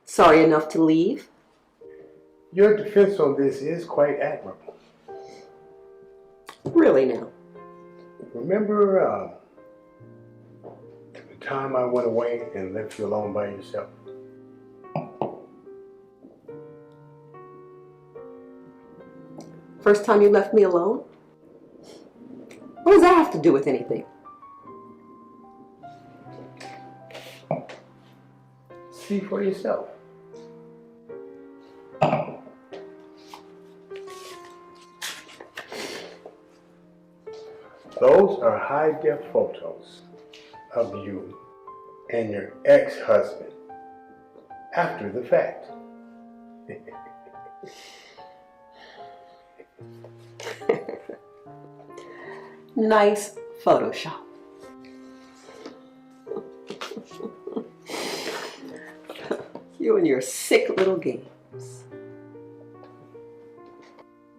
Sorry enough to leave? Your defense on this is quite admirable. Really now? Remember the time I went away and left you alone by yourself? First time you left me alone? What does that have to do with anything? See for yourself. Those are high-def photos of you and your ex-husband after the fact. Nice Photoshop. You and your sick little games.